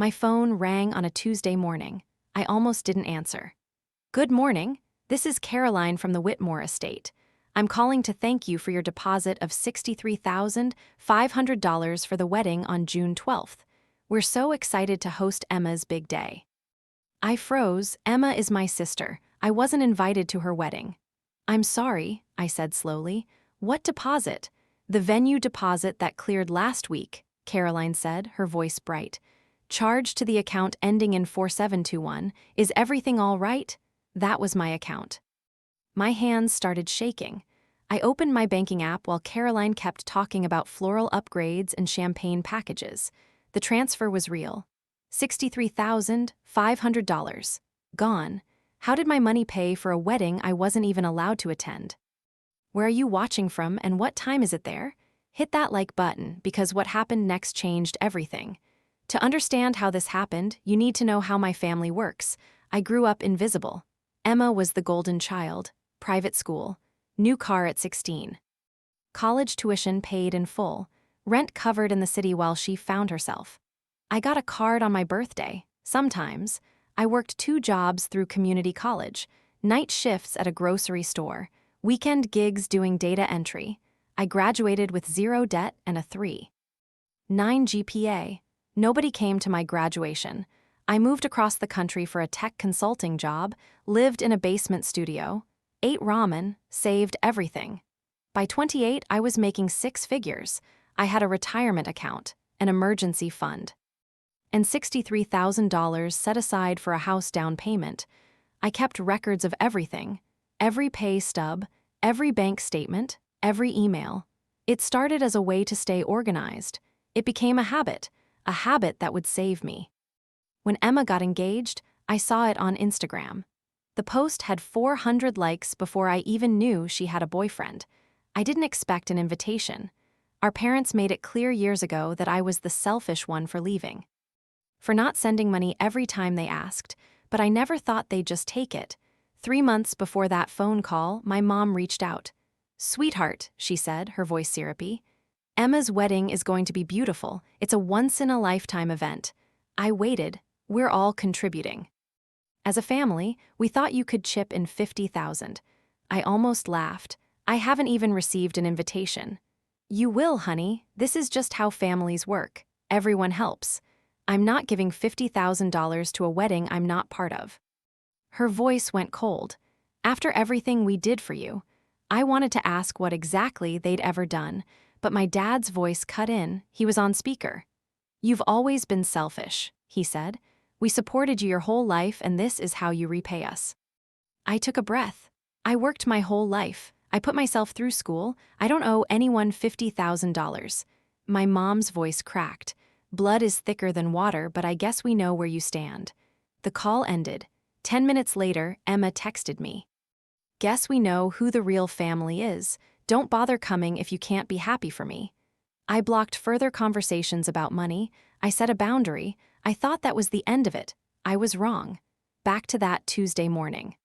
My phone rang on a Tuesday morning. I almost didn't answer. "Good morning. This is Caroline from the Whitmore estate. I'm calling to thank you for your deposit of $63,500 for the wedding on June 12th. We're so excited to host Emma's big day." I froze. Emma is my sister. I wasn't invited to her wedding. "I'm sorry," I said slowly. "What deposit?" "The venue deposit that cleared last week," Caroline said, her voice bright. "Charged to the account ending in 4721. Is everything all right?" That was my account. My hands started shaking. I opened my banking app while Caroline kept talking about floral upgrades and champagne packages. The transfer was real. $63,500. Gone. How did my money pay for a wedding I wasn't even allowed to attend? Where are you watching from and what time is it there? Hit that like button because what happened next changed everything. To understand how this happened, you need to know how my family works. I grew up invisible. Emma was the golden child. Private school. New car at 16. College tuition paid in full. Rent covered in the city while she found herself. I got a card on my birthday. Sometimes. I worked 2 jobs through community college. Night shifts at a grocery store. Weekend gigs doing data entry. I graduated with 0 debt and a 3.9 GPA. Nobody came to my graduation. I moved across the country for a tech consulting job, lived in a basement studio, ate ramen, saved everything. By 28, I was making 6 figures. I had a retirement account, an emergency fund, and $63,000 set aside for a house down payment. I kept records of everything, every pay stub, every bank statement, every email. It started as a way to stay organized. It became a habit that would save me. When Emma got engaged, I saw it on Instagram. The post had 400 likes before I even knew she had a boyfriend. I didn't expect an invitation. Our parents made it clear years ago that I was the selfish one for leaving, for not sending money every time they asked, but I never thought they'd just take it. 3 months before that phone call, my mom reached out. "Sweetheart," she said, her voice syrupy. "Emma's wedding is going to be beautiful. It's a once-in-a-lifetime event." I waited. We're all contributing. As a family, we thought you could chip in $50,000. I almost laughed. I haven't even received an invitation. "You will, honey. This is just how families work. Everyone helps. I'm not giving $50,000 to a wedding I'm not part of." Her voice went cold. "After everything we did for you." I wanted to ask what exactly they'd ever done, but my dad's voice cut in. He was on speaker. "You've always been selfish," he said. "We supported you your whole life, and this is how you repay us." I took a breath. I worked my whole life. I put myself through school. I don't owe anyone $50,000. My mom's voice cracked. "Blood is thicker than water, but I guess we know where you stand." The call ended. 10 minutes later, Emma texted me. "Guess we know who the real family is. Don't bother coming if you can't be happy for me." I blocked further conversations about money. I set a boundary. I thought that was the end of it. I was wrong. Back to that Tuesday morning.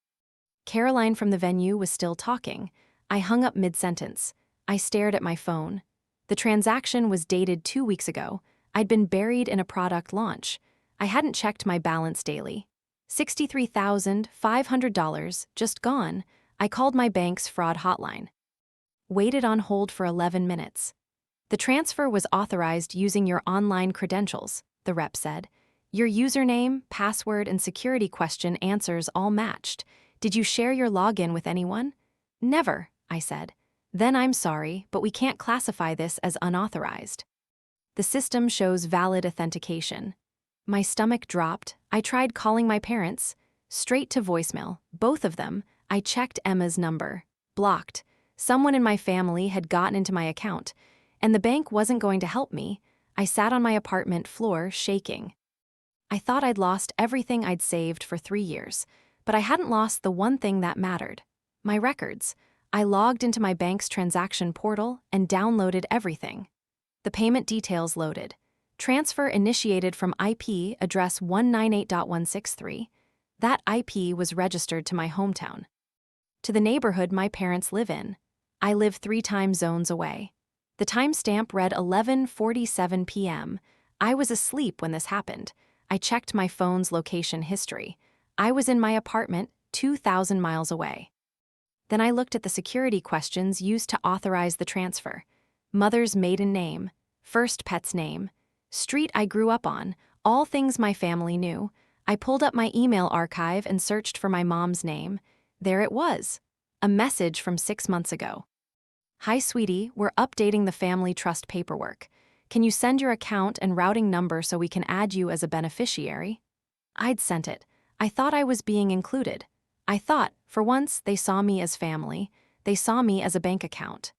Caroline from the venue was still talking. I hung up mid-sentence. I stared at my phone. The transaction was dated 2 weeks ago. I'd been buried in a product launch. I hadn't checked my balance daily. $63,500, just gone. I called my bank's fraud hotline. Waited on hold for 11 minutes. "The transfer was authorized using your online credentials," the rep said. "Your username, password, and security question answers all matched. Did you share your login with anyone?" "Never," I said. "Then I'm sorry, but we can't classify this as unauthorized. The system shows valid authentication." My stomach dropped. I tried calling my parents. Straight to voicemail, both of them. I checked Emma's number. Blocked. Someone in my family had gotten into my account, and the bank wasn't going to help me. I sat on my apartment floor, shaking. I thought I'd lost everything I'd saved for 3 years, but I hadn't lost the one thing that mattered: my records. I logged into my bank's transaction portal and downloaded everything. The payment details loaded. Transfer initiated from IP address 198.163. That IP was registered to my hometown, to the neighborhood my parents live in. I live 3 time zones away. The timestamp read 11:47 p.m. I was asleep when this happened. I checked my phone's location history. I was in my apartment, 2,000 miles away. Then I looked at the security questions used to authorize the transfer. Mother's maiden name, first pet's name, street I grew up on, all things my family knew. I pulled up my email archive and searched for my mom's name. There it was. A message from 6 months ago. Hi, sweetie, we're updating the family trust paperwork. Can you send your account and routing number so we can add you as a beneficiary? I'd sent it. I thought I was being included. I thought, for once, they saw me as family. They saw me as a bank account.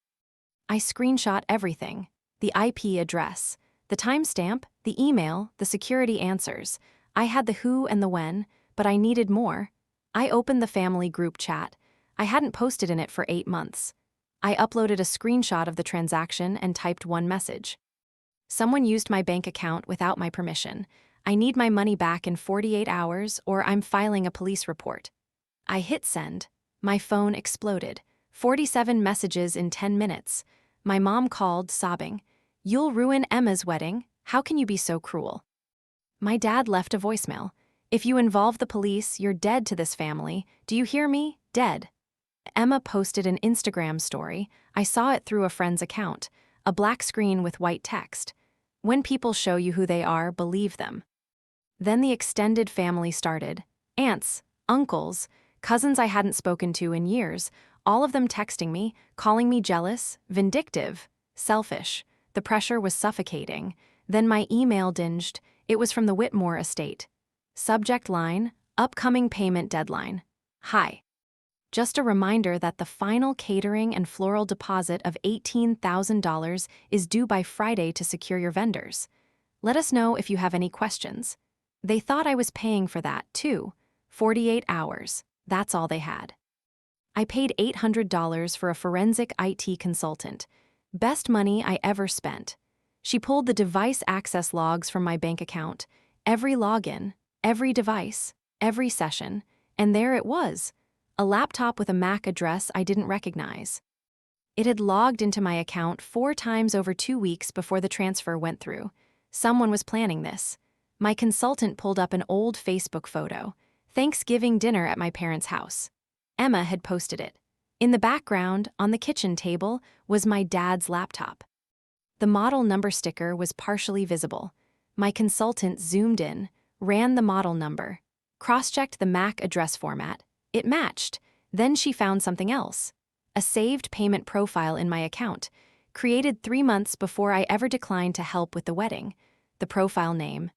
I screenshot everything. The IP address, the timestamp, the email, the security answers. I had the who and the when, but I needed more. I opened the family group chat. I hadn't posted in it for 8 months. I uploaded a screenshot of the transaction and typed one message. Someone used my bank account without my permission. I need my money back in 48 hours or I'm filing a police report. I hit send. My phone exploded. 47 messages in 10 minutes. My mom called, sobbing. You'll ruin Emma's wedding. How can you be so cruel? My dad left a voicemail. If you involve the police, you're dead to this family. Do you hear me? Dead. Emma posted an Instagram story. I saw it through a friend's account. A black screen with white text. When people show you who they are, believe them. Then the extended family started. Aunts, uncles, cousins I hadn't spoken to in years, all of them texting me, calling me jealous, vindictive, selfish. The pressure was suffocating. Then my email dinged. It was from the Whitmore estate. Subject line, upcoming payment deadline. Hi. Just a reminder that the final catering and floral deposit of $18,000 is due by Friday to secure your vendors. Let us know if you have any questions. They thought I was paying for that, too. 48 hours. That's all they had. I paid $800 for a forensic IT consultant. Best money I ever spent. She pulled the device access logs from my bank account, every login, every device, every session, and there it was. A laptop with a MAC address I didn't recognize. It had logged into my account 4 times over 2 weeks before the transfer went through. Someone was planning this. My consultant pulled up an old Facebook photo. Thanksgiving dinner at my parents' house. Emma had posted it. In the background, on the kitchen table, was my dad's laptop. The model number sticker was partially visible. My consultant zoomed in, ran the model number, cross-checked the MAC address format. It matched. Then she found something else. A saved payment profile in my account, created 3 months before I ever declined to help with the wedding. The profile name.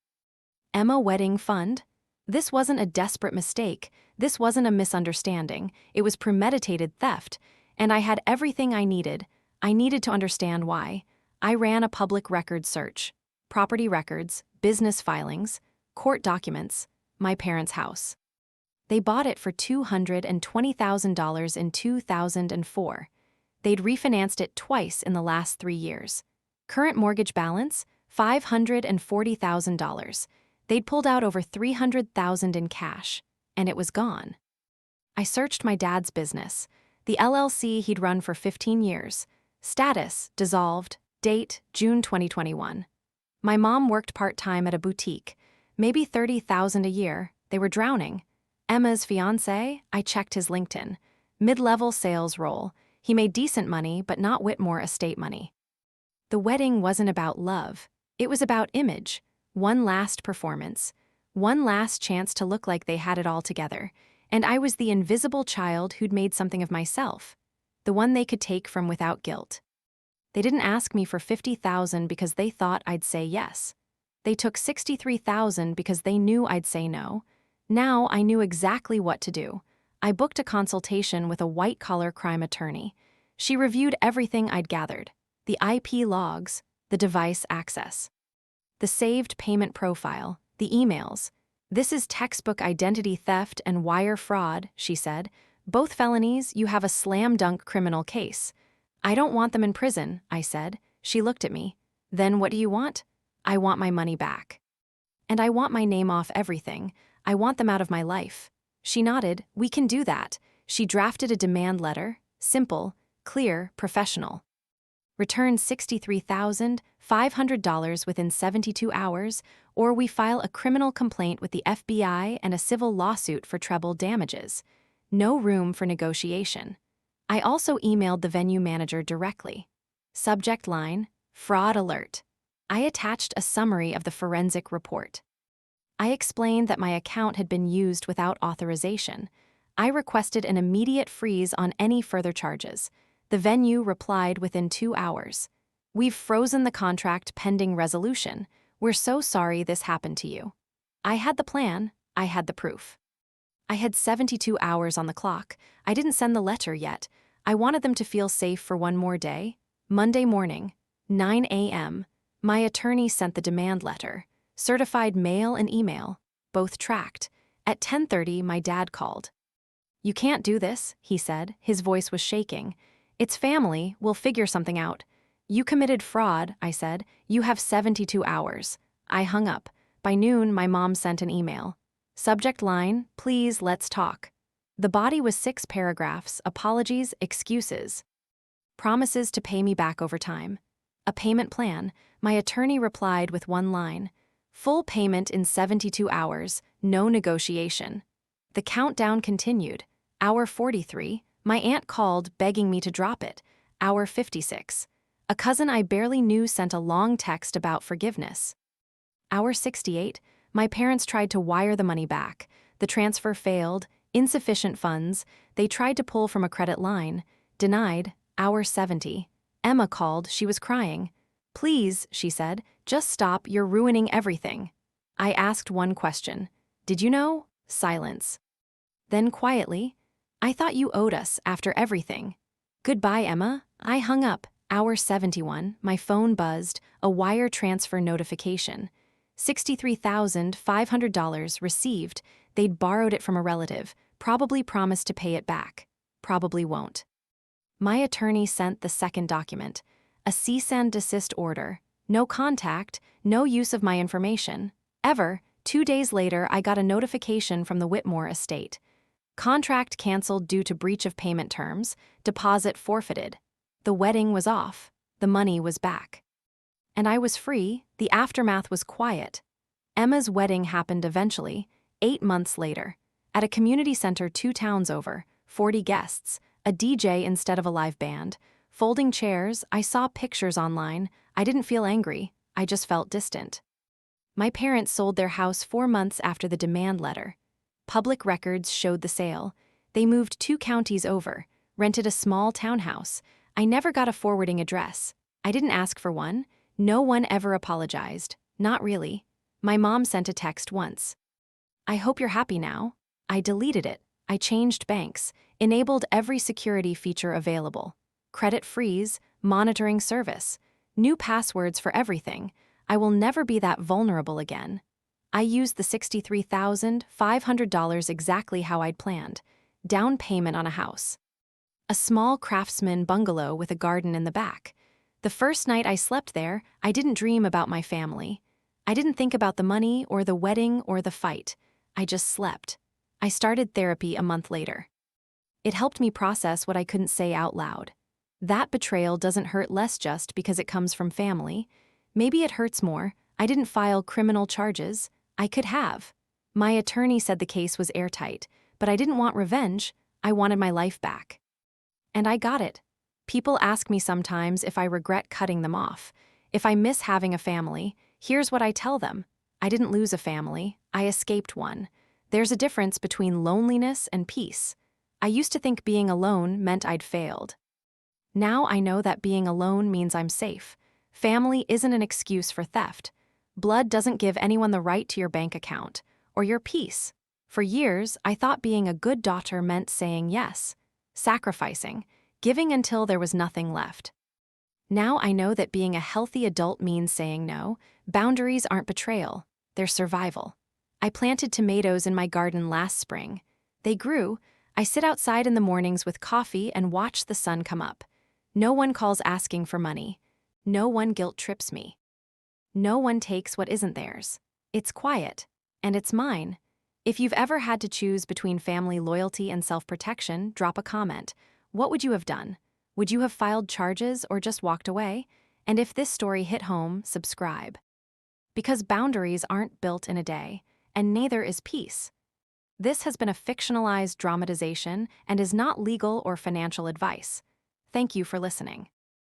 Emma Wedding Fund? This wasn't a desperate mistake. This wasn't a misunderstanding. It was premeditated theft. And I had everything I needed. I needed to understand why. I ran a public record search. Property records, business filings, court documents, my parents' house. They bought it for $220,000 in 2004. They'd refinanced it twice in the last 3 years. Current mortgage balance, $540,000. They'd pulled out over $300,000 in cash, and it was gone. I searched my dad's business, the LLC he'd run for 15 years. Status, dissolved. Date, June 2021. My mom worked part-time at a boutique, maybe $30,000 a year. They were drowning. Emma's fiancé, I checked his LinkedIn. Mid-level sales role. He made decent money, but not Whitmore estate money. The wedding wasn't about love. It was about image. One last performance. One last chance to look like they had it all together. And I was the invisible child who'd made something of myself. The one they could take from without guilt. They didn't ask me for $50,000 because they thought I'd say yes. They took $63,000 because they knew I'd say no. Now I knew exactly what to do. I booked a consultation with a white-collar crime attorney. She reviewed everything I'd gathered. The IP logs, the device access, the saved payment profile, the emails. This is textbook identity theft and wire fraud, she said. Both felonies, you have a slam-dunk criminal case. I don't want them in prison, I said. She looked at me. Then what do you want? I want my money back. And I want my name off everything. I want them out of my life. She nodded. We can do that. She drafted a demand letter. Simple, clear, professional. Return $63,500 within 72 hours or we file a criminal complaint with the FBI and a civil lawsuit for treble damages. No room for negotiation. I also emailed the venue manager directly. Subject line, fraud alert. I attached a summary of the forensic report. I explained that my account had been used without authorization. I requested an immediate freeze on any further charges. The venue replied within 2 hours. We've frozen the contract pending resolution. We're so sorry this happened to you. I had the plan, I had the proof. I had 72 hours on the clock. I didn't send the letter yet. I wanted them to feel safe for one more day. Monday morning, 9 a.m., my attorney sent the demand letter. Certified mail and email, both tracked. At 10:30, my dad called. "You can't do this," he said. His voice was shaking. "It's family, we'll figure something out." "You committed fraud," I said. "You have 72 hours. I hung up. By noon, my mom sent an email. Subject line, "Please, let's talk." The body was 6 paragraphs, apologies, excuses. Promises to pay me back over time. A payment plan. My attorney replied with one line. Full payment in 72 hours, no negotiation. The countdown continued. Hour 43, my aunt called begging me to drop it. Hour 56. A cousin I barely knew sent a long text about forgiveness. Hour 68, my parents tried to wire the money back. The transfer failed, insufficient funds. They tried to pull from a credit line. Denied. Hour 70. Emma called, she was crying. "Please," she said, "just stop, you're ruining everything." I asked one question. "Did you know?" Silence. Then quietly, "I thought you owed us after everything." "Goodbye, Emma." I hung up. Hour 71, my phone buzzed, a wire transfer notification. $63,500 received. They'd borrowed it from a relative, probably promised to pay it back. Probably won't. My attorney sent the second document. A cease and desist order. No contact, no use of my information. Ever. 2 days later, I got a notification from the Whitmore estate. Contract canceled due to breach of payment terms. Deposit forfeited. The wedding was off. The money was back. And I was free. The aftermath was quiet. Emma's wedding happened eventually, 8 months later. At a community center 2 towns over, 40 guests, a DJ instead of a live band, folding chairs. I saw pictures online. I didn't feel angry. I just felt distant. My parents sold their house 4 months after the demand letter. Public records showed the sale. They moved 2 counties over, rented a small townhouse. I never got a forwarding address. I didn't ask for one. No one ever apologized. Not really. My mom sent a text once. "I hope you're happy now." I deleted it. I changed banks, enabled every security feature available. Credit freeze, monitoring service, new passwords for everything. I will never be that vulnerable again. I used the $63,500 exactly how I'd planned. Down payment on a house. A small craftsman bungalow with a garden in the back. The first night I slept there, I didn't dream about my family. I didn't think about the money or the wedding or the fight. I just slept. I started therapy a month later. It helped me process what I couldn't say out loud. That betrayal doesn't hurt less just because it comes from family. Maybe it hurts more. I didn't file criminal charges. I could have. My attorney said the case was airtight, but I didn't want revenge. I wanted my life back. And I got it. People ask me sometimes if I regret cutting them off. If I miss having a family, here's what I tell them. I didn't lose a family. I escaped one. There's a difference between loneliness and peace. I used to think being alone meant I'd failed. Now I know that being alone means I'm safe. Family isn't an excuse for theft. Blood doesn't give anyone the right to your bank account or your peace. For years, I thought being a good daughter meant saying yes, sacrificing, giving until there was nothing left. Now I know that being a healthy adult means saying no. Boundaries aren't betrayal, they're survival. I planted tomatoes in my garden last spring. They grew. I sit outside in the mornings with coffee and watch the sun come up. No one calls asking for money. No one guilt trips me. No one takes what isn't theirs. It's quiet, and it's mine. If you've ever had to choose between family loyalty and self-protection, drop a comment. What would you have done? Would you have filed charges or just walked away? And if this story hit home, subscribe. Because boundaries aren't built in a day, and neither is peace. This has been a fictionalized dramatization and is not legal or financial advice. Thank you for listening.